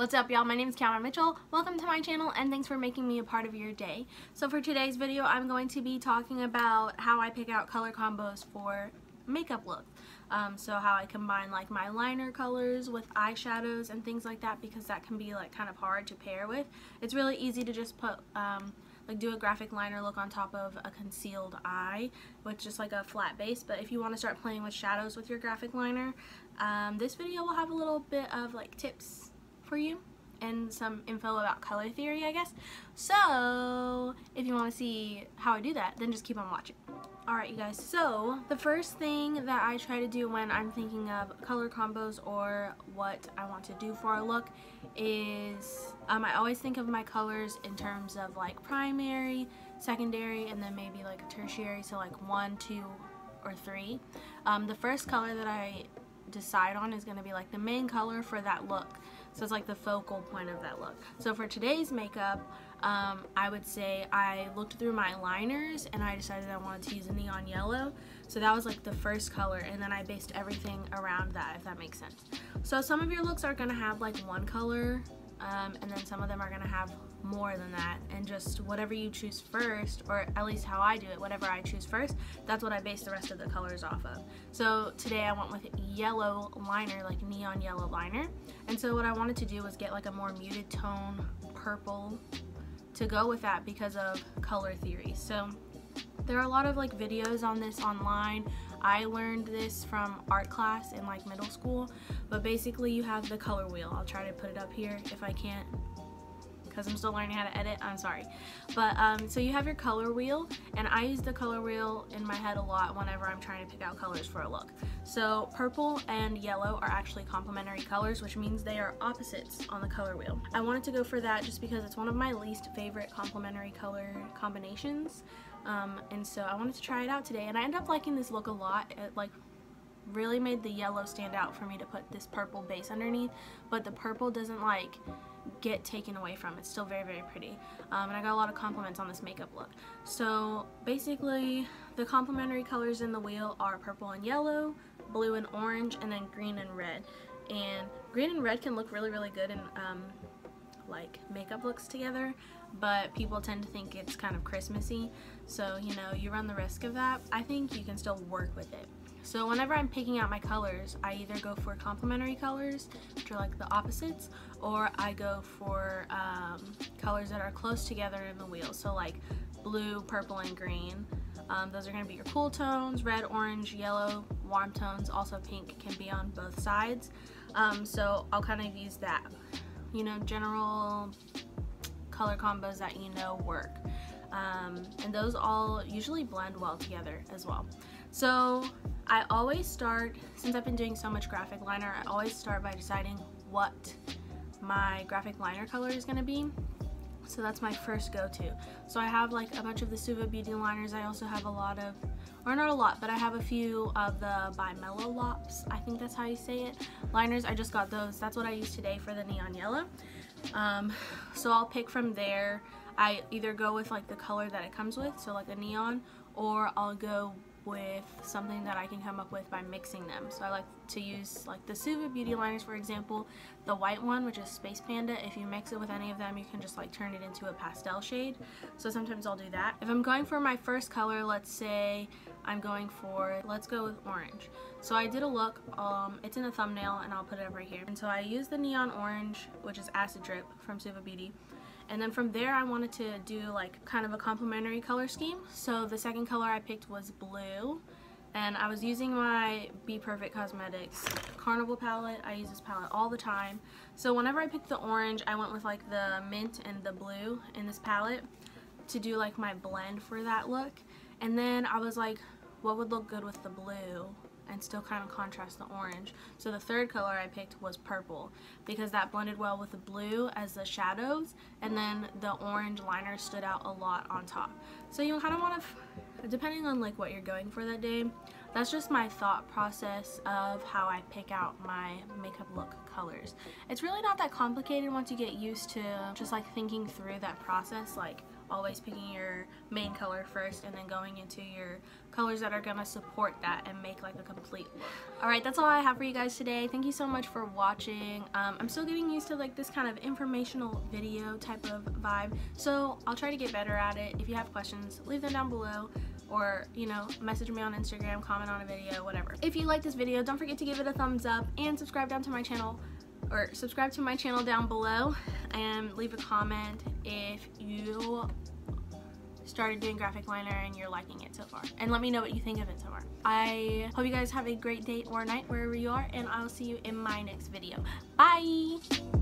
What's up, y'all? My name is Cameron Mitchell. Welcome to my channel and thanks for making me a part of your day. So for today's video, I'm going to be talking about how I pick out color combos for makeup look. So how I combine like my liner colors with eyeshadows and things like that, because that can be like kind of hard to pair with. It's really easy to just put do a graphic liner look on top of a concealed eye with just like a flat base. But if you want to start playing with shadows with your graphic liner, this video will have a little bit of like tips for you and some info about color theory, I guess. So if you want to see how I do that, then just keep on watching. Alright, you guys, so the first thing that I try to do when I'm thinking of color combos or what I want to do for a look is I always think of my colors in terms of like primary, secondary, and then maybe like a tertiary, so like 1, 2, or 3. The first color that I decide on is going to be like the main color for that look, so it's like the focal point of that look. So for today's makeup, I would say I looked through my liners and I decided I wanted to use a neon yellow, so that was like the first color, and then I based everything around that, if that makes sense. So some of your looks are going to have like one color, and then some of them are going to have more than that, and just whatever you choose first, or at least how I do it, whatever I choose first, that's what I base the rest of the colors off of. So today I went with yellow liner, like neon yellow liner, and so what I wanted to do was get like a more muted tone purple to go with that because of color theory. So there are a lot of like videos on this online. I learned this from art class in like middle school, but basically you have the color wheel. I'll try to put it up here if I can't, because I'm still learning how to edit, I'm sorry. But so you have your color wheel, and I use the color wheel in my head a lot whenever I'm trying to pick out colors for a look. So purple and yellow are actually complementary colors, which means they are opposites on the color wheel. I wanted to go for that just because it's one of my least favorite complementary color combinations, and so I wanted to try it out today, and I ended up liking this look a lot. It like really made the yellow stand out for me to put this purple base underneath, but the purple doesn't like get taken away from. It's still very, very pretty, and I got a lot of compliments on this makeup look. So basically the complementary colors in the wheel are purple and yellow, blue and orange, and then green and red. And green and red can look really, really good in like makeup looks together, but people tend to think it's kind of Christmassy, so you know, you run the risk of that. I think you can still work with it. So whenever I'm picking out my colors, I either go for complementary colors, which are like the opposites, or I go for colors that are close together in the wheel. So like blue, purple, and green. Those are going to be your cool tones. Red, orange, yellow, warm tones. Also pink can be on both sides. So I'll kind of use that, you know, general color combos that you know work. And those all usually blend well together as well. So I always start, since I've been doing so much graphic liner, I always start by deciding what my graphic liner color is going to be. So that's my first go-to. So I have like a bunch of the Suva Beauty liners. I also have a lot of, or not a lot, but I have a few of the by Mellow Lops, I think that's how you say it, liners. I just got those. That's what I used today for the neon yellow. So I'll pick from there. I either go with like the color that it comes with, so like a neon, or I'll go with something that I can come up with by mixing them. So I like to use like the Suva Beauty liners, for example, the white one, which is Space Panda. If you mix it with any of them, you can just like turn it into a pastel shade. So sometimes I'll do that. If I'm going for my first color, let's say I'm going for, let's go with orange. So I did a look, it's in the thumbnail and I'll put it up right here. And so I used the neon orange, which is Acid Drip from Suva Beauty. And then from there I wanted to do like kind of a complementary color scheme. So the second color I picked was blue, and I was using my Be Perfect Cosmetics Carnival palette. I use this palette all the time. So whenever I picked the orange, I went with like the mint and the blue in this palette to do like my blend for that look. And then I was like, what would look good with the blue and still kind of contrast the orange? So the third color I picked was purple, because that blended well with the blue as the shadows, and then the orange liner stood out a lot on top. So you kind of want to, depending on like what you're going for that day, that's just my thought process of how I pick out my makeup look colors. It's really not that complicated once you get used to just like thinking through that process, like always picking your main color first and then going into your colors that are gonna support that and make like a complete look. Alright, that's all I have for you guys today. Thank you so much for watching. I'm still getting used to like this kind of informational video type of vibe, so I'll try to get better at it. If you have questions, leave them down below, or you know, message me on Instagram, comment on a video, whatever. If you like this video, don't forget to give it a thumbs up and subscribe to my channel down below, and leave a comment if you started doing graphic liner and you're liking it so far, and let me know what you think of it so far. I hope you guys have a great day or night wherever you are, and I'll see you in my next video. Bye!